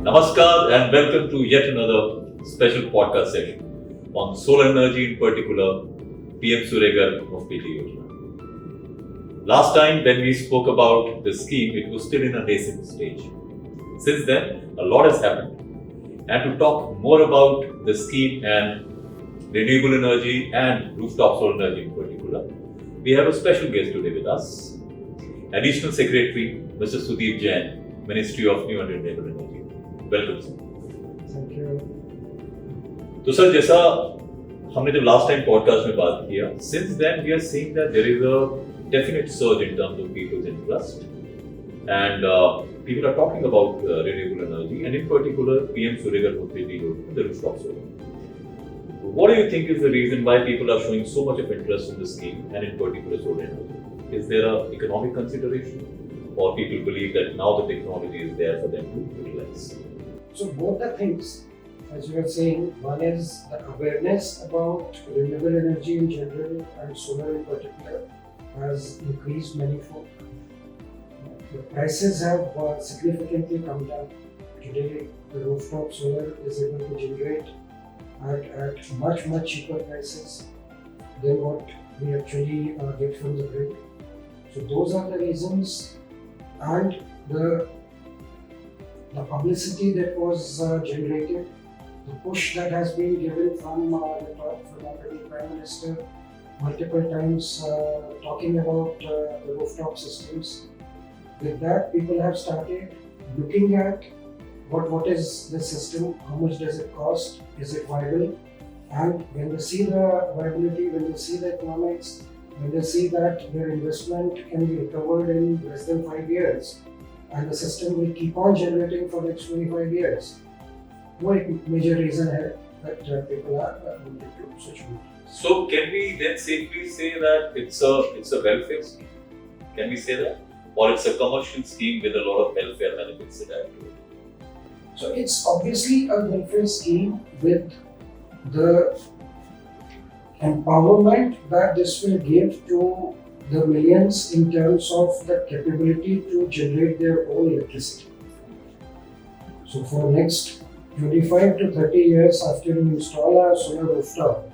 Namaskar and welcome to yet another special podcast session on solar energy, in particular PM Suryagar of PT Yojana. Last time when we spoke about the scheme, it was still in a nascent stage. Since then, a lot has happened. And to talk more about the scheme and renewable energy and rooftop solar energy in particular, we have a special guest today with us, Additional Secretary Mr. Sudeep Jain, Ministry of New and Renewable Energy. Welcome sir. Thank you. तो sir, जैसा हमने जब last time podcast में बात किया, since then we are seeing that there is a definite surge in terms of people's interest and people are talking about renewable energy and in particular PM Suryagar Muttidi, the rooftop solar. What do you think is the reason why people are showing so much of interest in the scheme and in particular solar energy? Is there an economic consideration or people believe that now the technology is there for them to utilize? So both the things, as you were saying, one is the awareness about renewable energy in general and solar in particular has increased manifold. The prices have significantly come down. Today, the rooftop solar is able to generate at much cheaper prices than what we actually get from the grid. So those are the reasons, and the publicity that was generated, the push that has been given from the top, from our Prime Minister, multiple times talking about the rooftop systems. With that, people have started looking at what is the system, how much does it cost, is it viable, and when they see the viability, when they see the economics, when they see that their investment can be recovered in less than 5 years, and the system will keep on generating for the next 25 years. One major reason है that people are wanting to switch to. So can we then safely say that it's a welfare scheme? Can we say that? Or it's a commercial scheme with a lot of welfare benefits attached to it? So it's obviously a welfare scheme with the empowerment that this will give to the millions in terms of the capability to generate their own electricity. So for next 25 to 30 years after you install a solar rooftop,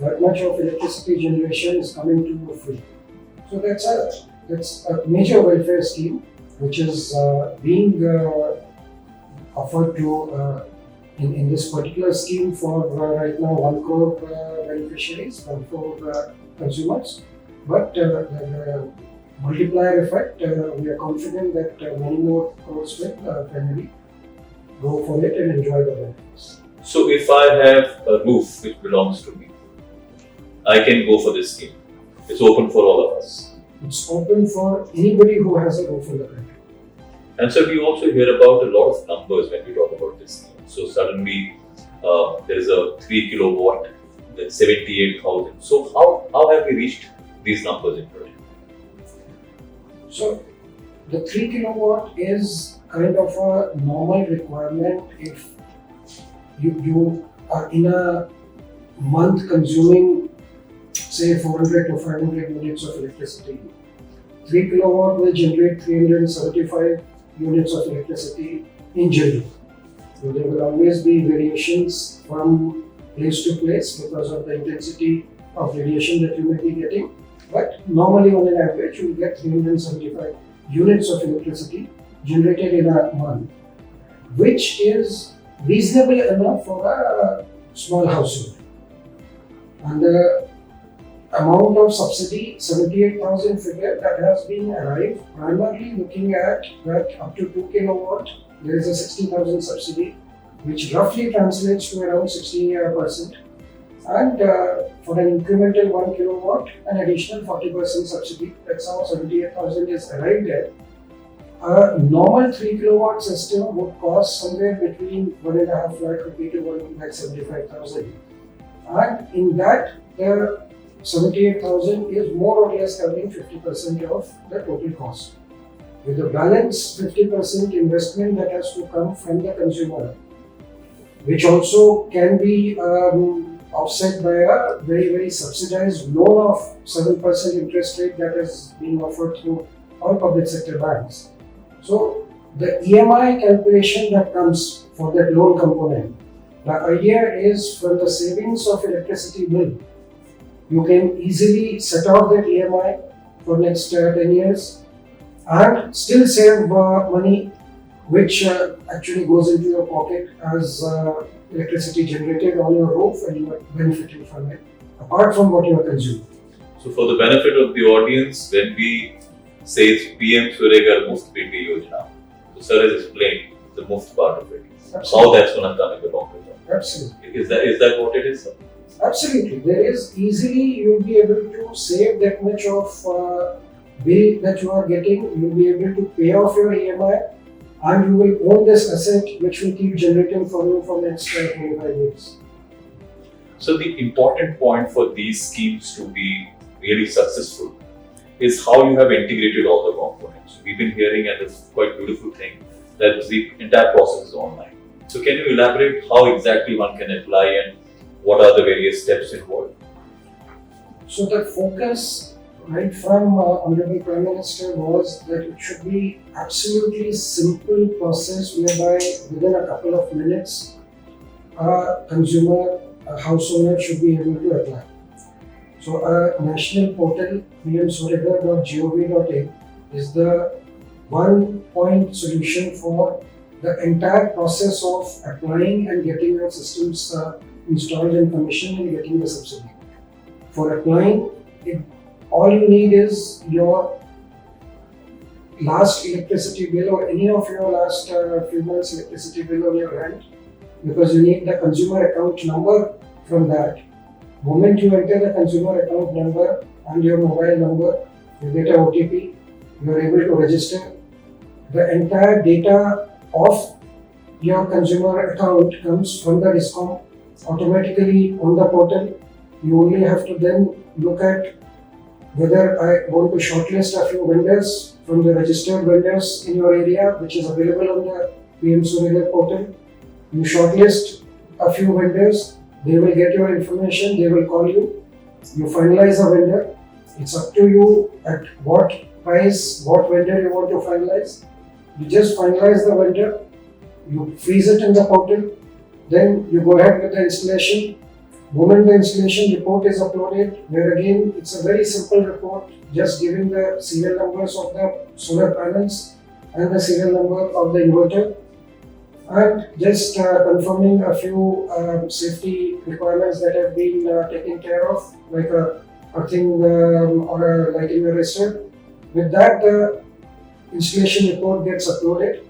that much of electricity generation is coming to you free. So that's a major welfare scheme which is being offered to in this particular scheme for right now 1 crore beneficiaries, 1 crore consumers. But the multiplier effect, we are confident that many more crores will finally go for it and enjoy the benefits. So if I have a roof which belongs to me, I can go for this scheme. It's open for all of us. It's open for anybody who has a roof in the country. And so we also hear about a lot of numbers when we talk about this scheme. So suddenly there is a 3 kilowatt, then 78,000. So how have we reached these numbers in India? So the 3 kilowatt is kind of a normal requirement if you are in a month consuming say 400 to 500 units of electricity. 3 kilowatt will generate 375 units of electricity in general. So there will always be variations from place to place because of the intensity of radiation that you may be getting. But normally on an average you will get 375 units of electricity generated in a month, which is reasonable enough for a small household. And the amount of subsidy, 78,000 figure that has been arrived, primarily looking at that up to 2 kilowatt, there is a 60,000 subsidy, which roughly translates to around 60%. And for an incremental 1 kilowatt, an additional 40% subsidy. That's how 78,000 is arrived at. A normal 3 kilowatt system would cost somewhere between 1.5 lakh rupee to 1,75,000. And in that, the 78,000 is more or less covering 50% of the total cost. With the balance 50% investment that has to come from the consumer, which also can be offset by a very subsidized loan of 7% interest rate that is being offered through all public sector banks. So the EMI calculation that comes for that loan component, the idea is from the savings of electricity bill, you can easily set off that EMI for next 10 years and still save money which actually goes into your pocket as electricity generated on your roof and you are benefiting from it apart from what you are consuming. So for the benefit of the audience, when we say it's PM Surya Muft Biti Yojana, so sir has explained the Muft part of it. Absolutely. How that's going to come in the longer term. Absolutely. Is that what it is, sir? Absolutely. There is easily you'll be able to save that much of bill that you are getting. You'll be able to pay off your EMI and you will own this asset which will keep generating for you for next 25 years. So the important point for these schemes to be really successful is how you have integrated all the components. We've been hearing, and it's quite beautiful thing, that the entire process is online. So can you elaborate how exactly one can apply and what are the various steps involved? So the focus right from Honorable Prime Minister was that it should be absolutely simple process whereby within a couple of minutes a consumer, a householder should be able to apply. So a national portal pmsuryaghar.gov.in is the one-point solution for the entire process of applying and getting your systems installed and commissioned and getting the subsidy. For applying, all you need is your last electricity bill or any of your last few months electricity bill on your hand, because you need the consumer account number from that. Moment you enter the consumer account number and your mobile number, you get a OTP, you are able to register. The entire data of your consumer account comes from the DISCOM automatically on the portal. You only have to then look at whether I want to shortlist a few vendors from the registered vendors in your area, which is available on the PM Surya portal. You shortlist a few vendors, they will get your information, they will call you. You finalize a vendor. It's up to you at what price, what vendor you want to finalize. You just finalize the vendor, you freeze it in the portal, then you go ahead with the installation. Moment the installation report is uploaded, where again it's a very simple report, just giving the serial numbers of the solar panels and the serial number of the inverter, and just confirming a few safety requirements that have been taken care of, like a earthing or a lighting arrestor. With that, the installation report gets uploaded.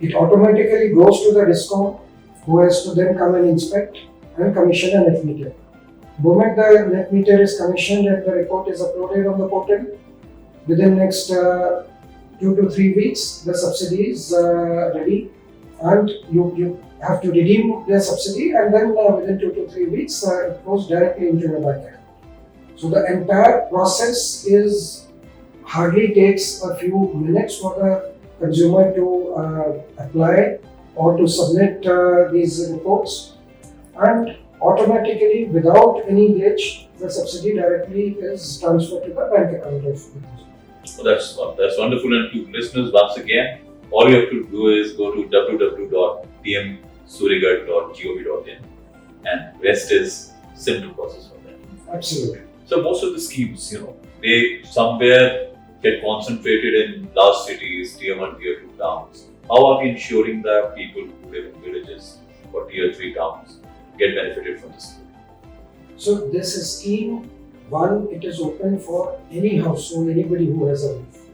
It automatically goes to the DISCOM, who has to then come and inspect and commission a net meter. The moment the net meter is commissioned and the report is uploaded on the portal, within next 2 to 3 weeks, the subsidy is ready, and you have to redeem the subsidy, and then within 2 to 3 weeks, it goes directly into your bank account. So the entire process is hardly takes a few minutes for the consumer to apply or to submit these reports, and automatically, without any glitch, the subsidy directly is transferred to the bank account of the consumer. So that's wonderful. And to listeners, once again, all you have to do is go to www.pmsuryaghar.gov.in, and rest is simple process for that. Absolutely. So most of the schemes, they somewhere get concentrated in large cities, tier 1, tier 2 towns. How are we ensuring that people who live in villages or tier 3 towns get benefited from this scheme? So this scheme, one, it is open for any household, anybody who has a roof,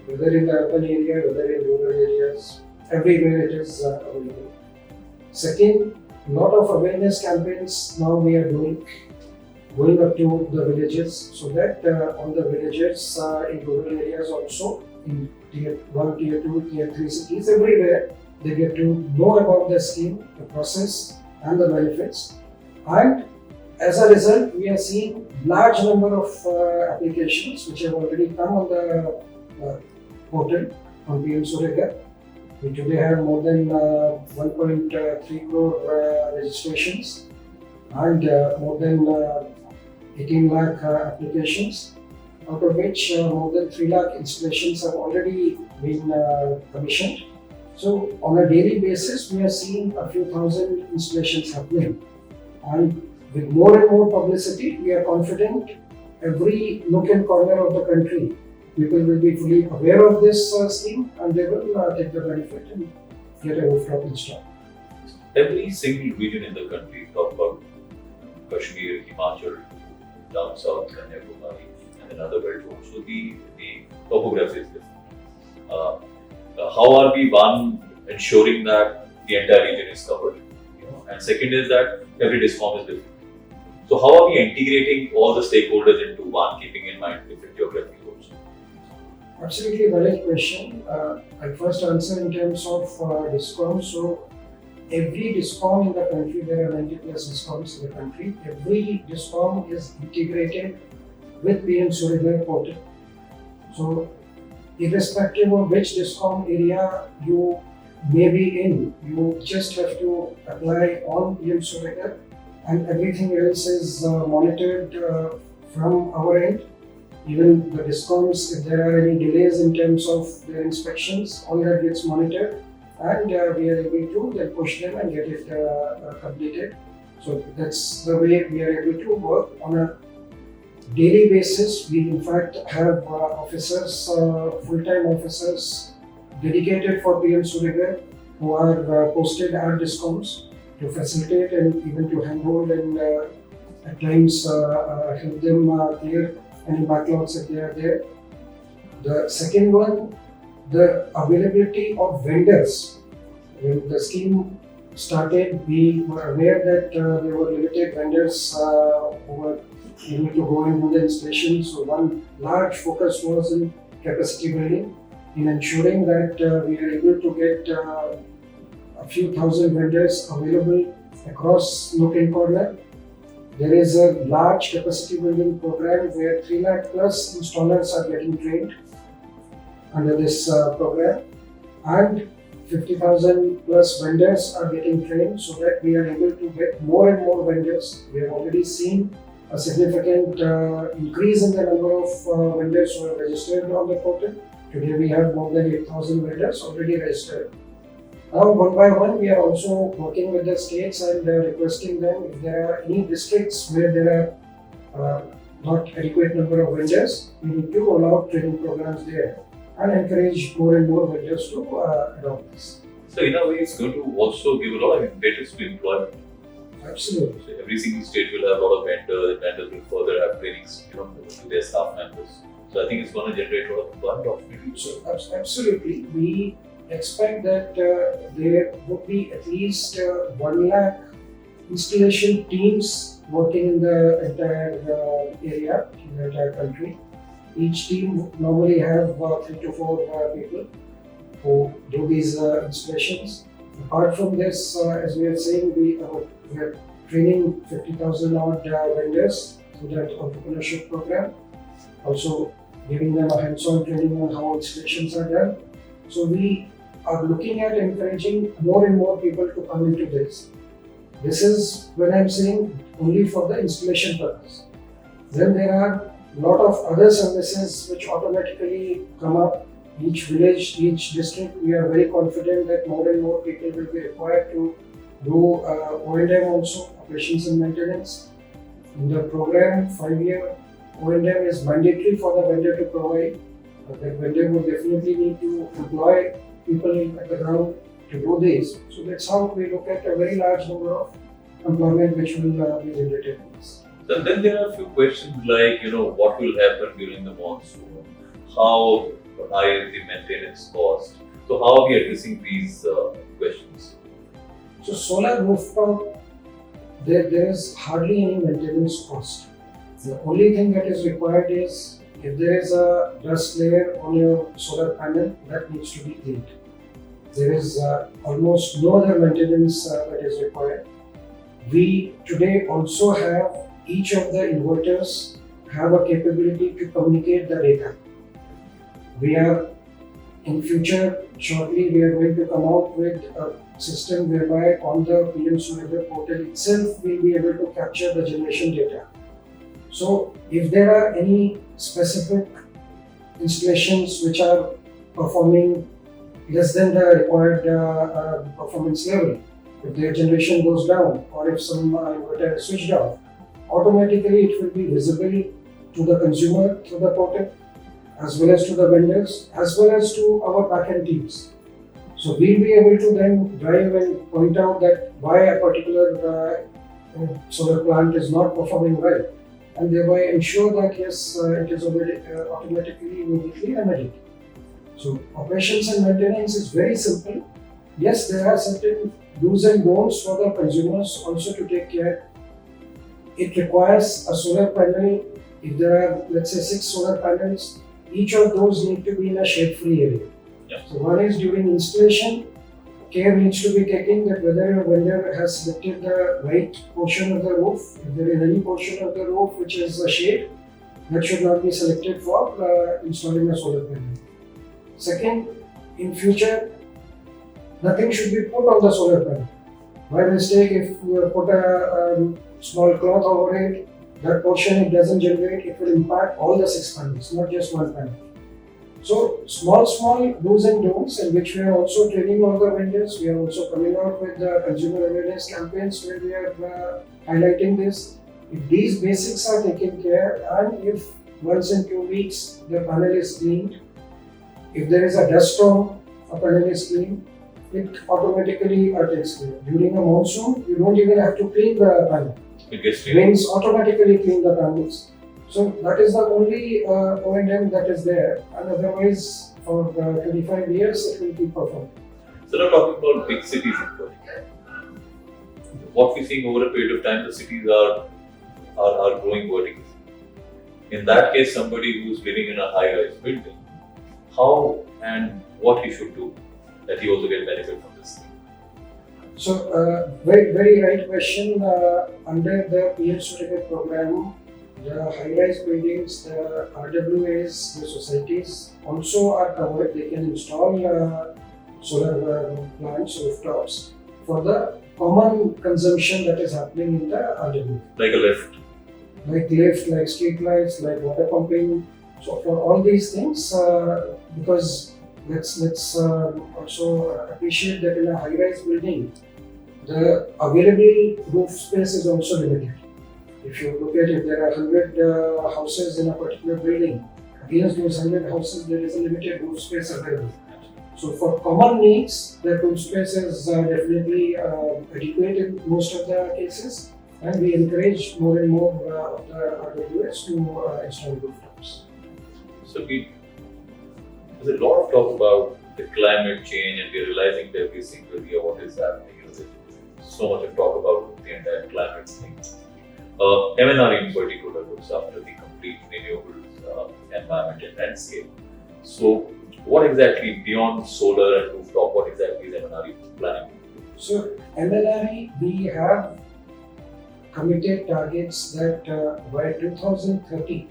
whether in the urban area, whether in rural areas, everywhere it is available. Second, a lot of awareness campaigns now we are doing, going up to the villages, so that all the villages in rural areas also, in tier 1, tier 2, tier 3 cities, everywhere, they get to know about the scheme, the process and the benefits. And as a result, we are seeing large number of applications which have already come on the portal on PM Surya Ghar. We today have more than 1.3 crore registrations and more than 18 lakh applications, out of which more than 3 lakh installations have already been commissioned. So on a daily basis, we are seeing a few thousand installations happening. And with more and more publicity, we are confident every nook and corner of the country, people will be fully aware of this scheme and they will take the benefit and get a rooftop installed. Every single region in the country, talk about Kashmir, Himachal, down south, Kanyakumari, and then other belts also, the topography is different. How are we, one, ensuring that the entire region is covered? And second is that every discom is different. So how are we integrating all the stakeholders into one, keeping in mind different geography also? Absolutely valid question. I'll first answer in terms of discoms. So every discom in the country, there are 90 plus discoms in the country. Every discom is integrated with PM Surya portal. So irrespective of which discom area you may be in, you just have to apply on PM Surya and everything else is monitored from our end. Even the discoms, if there are any delays in terms of their inspections, all that gets monitored and we are able to then push them and get it completed. So that's the way we are able to work on a daily basis. We in fact have officers, full-time officers dedicated for PM Surya who are posted at discoms to facilitate and even to handhold and at times help them clear any backlogs if they are there. The second one, the availability of vendors. When the scheme started, we were aware that there were limited vendors who were able to go and do the installation. So one large focus was in capacity building, in ensuring that we are able to get a few thousand vendors available across nook and corner. There is a large capacity building program where 3 lakh plus installers are getting trained under this program, and 50,000 plus vendors are getting trained so that we are able to get more and more vendors. We have already seen a significant increase in the number of vendors who are registered on the portal. Today we have more than 8,000 vendors already registered. Now, one by one, we are also working with the states and requesting them if there are any districts where there are not adequate number of vendors, we need to roll out training programs there and encourage more and more vendors to adopt this. So in a way, it's going to also give a lot of impetus to employment. Absolutely. So every single state will have a lot of vendors, and vendors will further have trainings, to their staff members. So I think it's going to generate a lot of employment opportunities. So absolutely, we expect that there would be at least 1 lakh installation teams working in the entire area, in the entire country. Each team normally have 3 to 4 people who do these installations. Apart from this, as we are saying, we are training 50,000 odd vendors through that entrepreneurship program. Also giving them a hands-on training on how installations are done. So we are looking at encouraging more and more people to come into this. This is when I'm saying only for the installation purpose. Then there are a lot of other services which automatically come up. Each village, each district, we are very confident that more and more people will be required to do O&M also, operations and maintenance. In the program, 5-year O&M is mandatory for the vendor to provide. The vendor would definitely need to employ people at the ground to do this. So that's how we look at a very large number of employment which will be generated in this. So then there are a few questions like, what will happen during the monsoon? How high is the maintenance cost? So how are we addressing these questions? So solar rooftop, there is hardly any maintenance cost. The only thing that is required is if there is a dust layer on your solar panel, that needs to be cleaned. There is almost no other maintenance that is required. We today also have each of the inverters have a capability to communicate the data. We are in future, shortly we are going to come out with a system whereby on the PM Surya portal itself we will be able to capture the generation data. So if there are any specific installations which are performing less than the required performance level, if their generation goes down, or if some inverter is switched off, automatically it will be visible to the consumer through the portal, as well as to the vendors, as well as to our backend teams. So we'll be able to then drive and point out that why a particular solar plant is not performing well, and thereby ensure that yes, it is automatically immediately remedied. So operations and maintenance is very simple. Yes, there are certain do's and don'ts for the consumers also to take care. It requires a solar panel. If there are, let's say, 6 solar panels, each of those need to be in a shade-free area. Yeah. So one is during installation, care needs to be taken that whether your vendor has selected the right portion of the roof. If there is any portion of the roof which is a shade, that should not be selected for installing a solar panel. Second, in future, nothing should be put on the solar panel. By mistake, if you put a small cloth over it, that portion it doesn't generate, it will impact all the 6 panels, not just one panel. So small do's and don'ts, in which we are also training all the vendors. We are also coming out with consumer awareness campaigns where we are highlighting this. If these basics are taken care, and if once in 2 weeks the panel is cleaned, if there is a dust storm, a panel is cleaned, it automatically takes care. During a monsoon, you don't even have to clean the panel. It gets cleaned. Rains automatically clean the panels. So that is the only O&M that is there, and otherwise for 25 years it will keep performing. So now talking about big cities in particular. What we're seeing over a period of time, the cities are growing vertically. In that case, somebody who's living in a high-rise building, how and what he should do that he also get benefit from this? So very right question. Under the PM Surya program, the high-rise buildings, the RWAs, the societies also are covered. They can install solar plants, rooftops for the common consumption that is happening in the RWA. Like a lift. Like street lights, like water pumping. So for all these things, because let's also appreciate that in a high-rise building, the available roof space is also limited. If you look at if there are 100 houses in a particular building, against those 100 houses there is a limited roof space available. So for common needs, the roof space is definitely adequate in most of the cases, and we encourage more and more of the RWS to install rooftops. So there's a lot of talk about the climate change, and we're realizing that every single year what is happening. There's so much of talk about the entire climate thing. MNRE in particular looks after the complete renewables environment and landscape. So what exactly beyond solar and rooftop, what exactly is MNRE planning? So MNRE, we have committed targets that by 2030,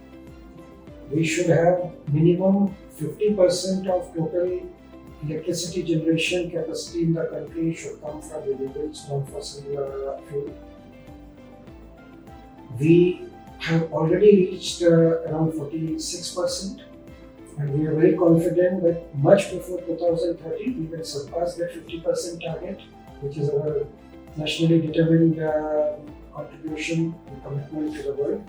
we should have minimum 50% of total electricity generation capacity in the country should come from renewables, non-fossil fuel. We have already reached around 46%, and we are very confident that much before 2030 we will surpass that 50% target, which is our nationally determined contribution and commitment to the world.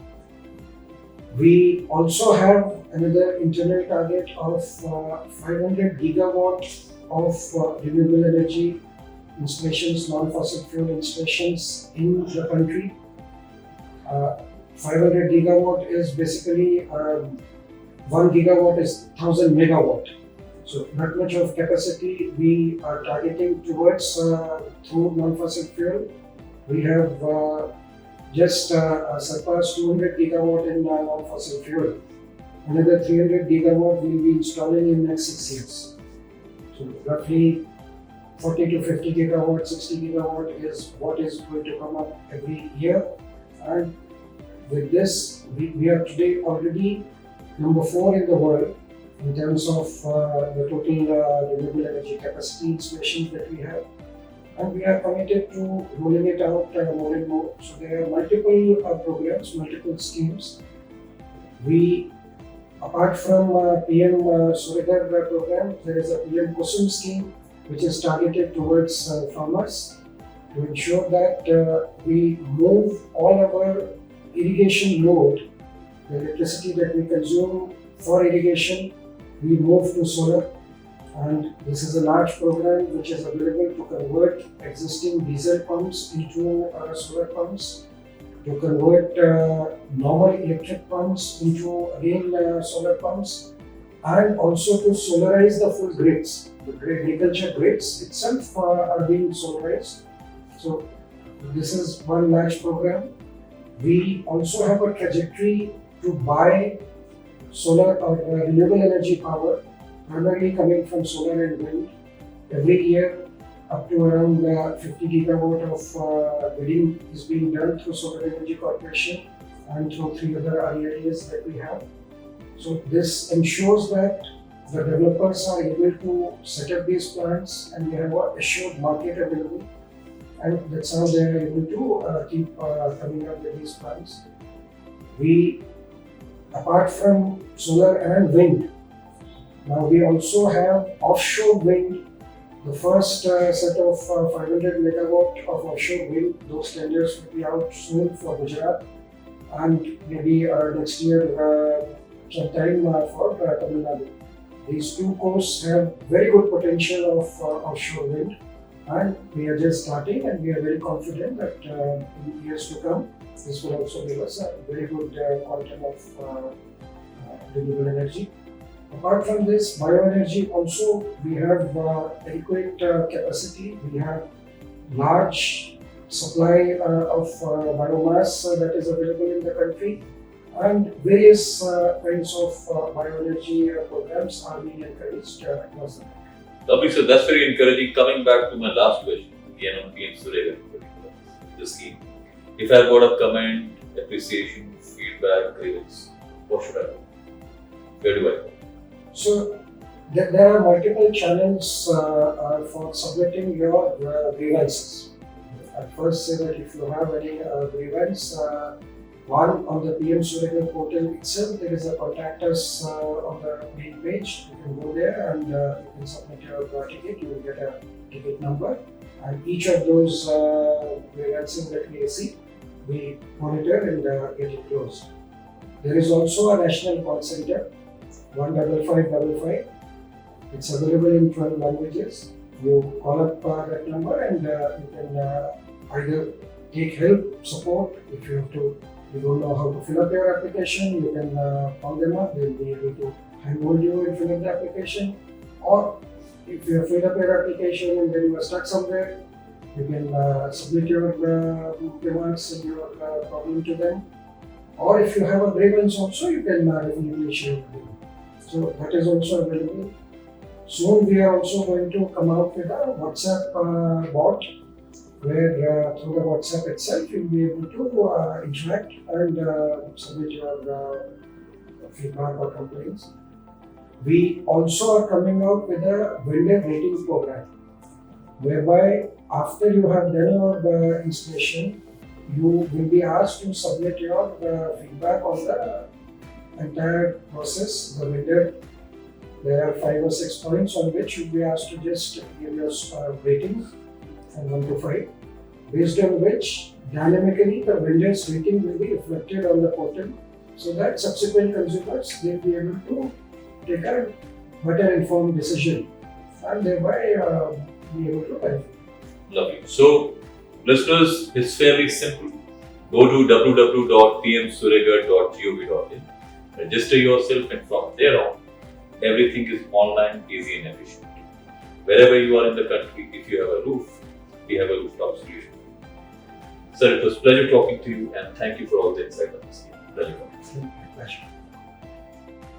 We also have another internal target of 500 gigawatt of renewable energy installations, non-fossil fuel installations in the country. 500 gigawatt is basically 1 gigawatt is 1000 megawatt. So that much of capacity we are targeting towards through non-fossil fuel. We have just surpassed 200 gigawatt in non-fossil fuel. Another 300 gigawatt we will be installing in next 6 years. So roughly 40 to 50 gigawatt, 60 gigawatt is what is going to come up every year. And with this, we are today already number 4 in the world in terms of the total renewable energy capacity installations that we have. And we are committed to rolling it out more and more. So there are multiple programs, multiple schemes. We apart from PM Suryaghar program, there is a PM Kusum scheme which is targeted towards farmers to ensure that we move all our irrigation load, the electricity that we consume for irrigation, we move to solar. And this is a large program which is available to convert existing diesel pumps into solar pumps, to convert normal electric pumps into again solar pumps, and also to solarize the full grids. The agriculture grids itself are being solarized. So this is one large program. We also have a trajectory to buy solar or renewable energy power, primarily coming from solar and wind. Every year, up to around 50 gigawatt of bidding is being done through Solar Energy Corporation and through 3 other REIAs that we have. So this ensures that the developers are able to set up these plants and we have an assured market available, and that's how they are able to keep coming up with these plants. We, apart from solar and wind, now we also have offshore wind. The first set of 500 megawatt of offshore wind, those tenders will be out soon for Gujarat, and maybe next year sometime for Tamil Nadu. These two coasts have very good potential of offshore wind, and we are just starting, and we are very confident that in years to come, this will also give us a very good quantum of renewable energy. Apart from this, bioenergy also, we have adequate capacity. We have large supply of biomass that is available in the country, and various kinds of bioenergy programs are being encouraged across the country. Lovely, so that's very encouraging. Coming back to my last question, again on PM Suryaghar in particular, the scheme. If I've got a comment, appreciation, feedback, grievance, what should I do? Where do I go? So there are multiple channels for submitting your grievances. I'll first say that if you have any grievance, one on the PM Suryaghar portal itself, there is a contact us on the main page. You can go there and you can submit your ticket. You will get a ticket number, and each of those grievances that we receive, we monitor and get it closed. There is also a national call center, 15555. It's available in 12 languages. You call up that number and you can either take help, support. If you don't know how to fill up your application, you can call them up. They'll be able to handhold you and fill up the application. Or if you have filled up your application and then you are stuck somewhere, you can submit your remarks and your problem to them. Or if you have a grievance also, you can definitely share with them. So that is also available. Soon we are also going to come out with a WhatsApp bot, where through the WhatsApp itself you'll be able to interact and submit your feedback or complaints. We also are coming out with a vendor rating program, whereby after you have done your installation, you will be asked to submit your feedback on the entire process. The vendor, there are 5 or 6 points on which you'll be asked to just give your rating from 1 to 5, based on which dynamically the vendor's rating will be reflected on the portal, so that subsequent consumers will be able to take a better informed decision and thereby be able to benefit. Lovely. So, listeners, it's fairly simple. Go to www.pmsuryaghar.gov.in, register yourself, and from there on, everything is online, easy and efficient. Wherever you are in the country, if you have a roof, we have a rooftop solution. Sir, it was a pleasure talking to you, and thank you for all the insight on this. Pleasure. Pleasure.